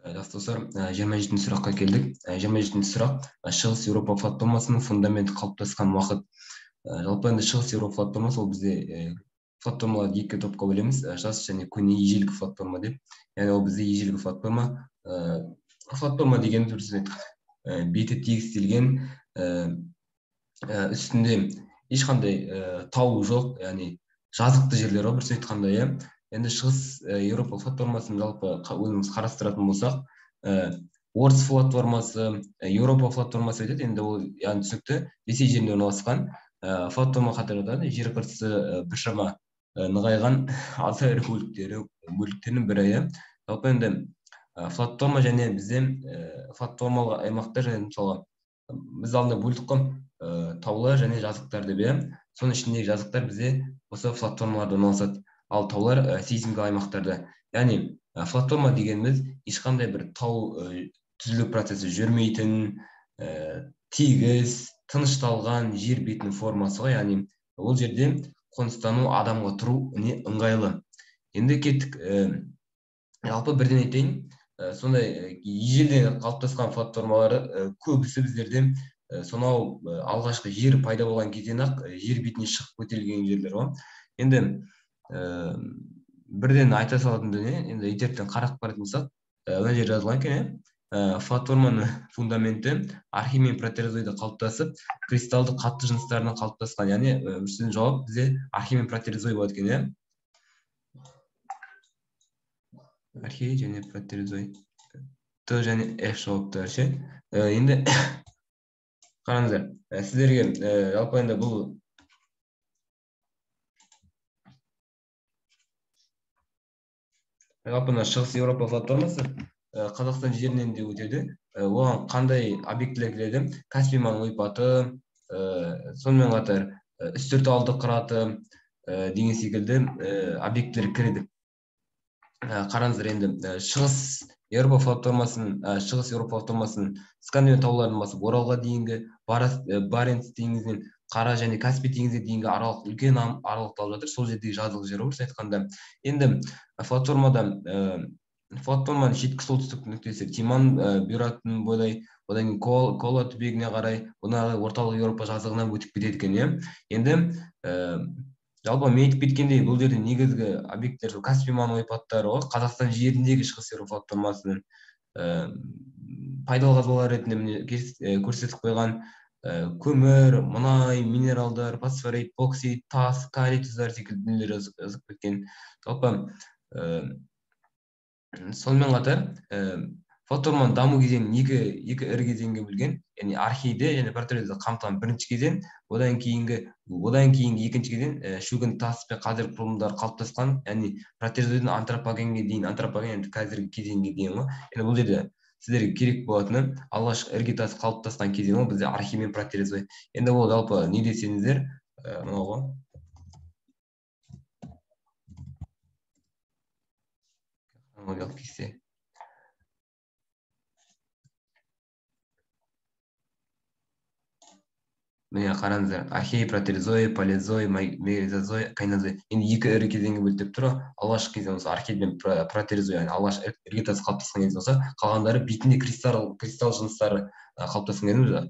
Жақсы достар, 27-ші сұраққа келдік. 27-ші сұрақ Шығыс Еуропа платформасының фундаменті қалыптасқан уақыт. Жалпы енді Шығыс Еуропа платформасы ол бізде платформаларды екі топқа бөлеміз, жас және көне ежелгі платформа деп. Яғни ол бізде ежелгі платформа. Платформа деген беті тегістелген, үстінде ешқандай тау жоқ, яғни жазықты жерлер ғой, бір айтқанда, иә. Енді Шығыс Еуропа платформасын жалпы өзіміз қарастыратын болсақ, орыс платформасы, Еуропа платформасы айтады. Енді ол яғни түсінікті Ресей жерінде орналасқан платформа қатары жатады. Жер қыртысы біршама нығайған аса ірі бөліктерінің бірі, иә. Жалпы енді платформа және бізде платформалық аймақтар, және мысалға біз алдында бөлдік қой, таулар және жазықтар деп, иә. Соның ішіндегі жазықтар бізде осы платформаларда орналасады. Ал таулар сейсмикалық аймақтарда. Яғни платформа дегеніміз ешқандай бір тау түзілу процесі жүрмейтін, тегіс, тынышталған жер бетінің формасы ғой. Яғни ол жерде қоныстану, адамға тұру ыңғайлы. Енді кеттік, жалпы бірден айтайын, сондай ежелден қалыптасқан платформалары көбісі біздерде сонау алғашқы жер пайда болған кезден ақ жер бетіне шығып көтерілген жерлер ғой. Енді бірден айта салатын дүние, енді интернеттен қарап баратын болсақ, мына жерде жазылған екен, платформаның фундаменті архей мен протерозойда қалыптасып, кристалды қатты жыныстарынан қалыптасқан. Яғни сіздің жауап бізде архей мен протерозой болады екен, иә. Архей және протерозой. Т және F жауаптары ше. Енді қараңыздар, сіздерге жалпы енді бұл жалпы Шығыс Еуропа платформасы Қазақстан жерінен де өтеді. Оған қандай объектілер кіреді? Каспий маңы ойпаты, сонымен қатар үстірт алды қыраты деген секілді объектілер кіреді. Қараңыздар, енді Шығыс Еуропа платформасын Скандинавия тауларынан басып Оралға дейінгі, Баренц теңізінен Қара және Каспий теңізіне дейінгі аралық, үлкен аралықты алып жатыр. Сол жердегі жазық жер орыс айтқанда. Енді платформаның шеткі солтүстік нүктесі Тиман бұйратын бойлай, одан кейін Кола түбегіне қарай, одан орталық Еуропа жазығынан өтіп кетеді екен. Енді жалпы мен айтып кеткендей, бұл жерде негізгі объекттер Каспий маңы ойпаттары ғой. Қазақстан жеріндегі Шығыс Еуропа платформасының пайдалы қазбалар ретінде көрсетіп қойған көмір, мұнай, минералдар, фосфорит, боксит, тас, калий тұздары секілді дүниелер жазып кеткен. Жалпы сонымен қатар платформаның даму кезеңін екі ірі кезеңге бөлген, яғни архейді және протерозойды қамтыған бірінші кезең, одан кейінгі екінші кезең шөгінді тас пен қазіргі құрылымдар қалыптасқан, яғни протерозойдан антропогенге дейін, антропоген қазіргі кезеңге дейін ғой. Енді бұл жерде сіздерге керек болатыны алғашқы іргетас қалыптасқан кезең ол бізде архей мен протерозой. Енді ол жалпы не десеңіздер, мынау ғой. Хронологиялық кесте. Міне қараңыздар, архей, протерозой, палеозой, мезозой, кайнозой. Енді екі ірі кезеңге бөліп тұр. Алғашқы кезең осы архей мен протерозой, яғни алғашқы іргетасы қалыптасқан кезең болса, қалғандары бетінде кристалл жыныстары қалыптасқан кезең.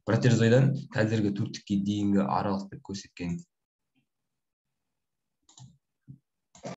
Протерозойдан қазіргі төрттікке дейінгі аралық деп көрсеткен.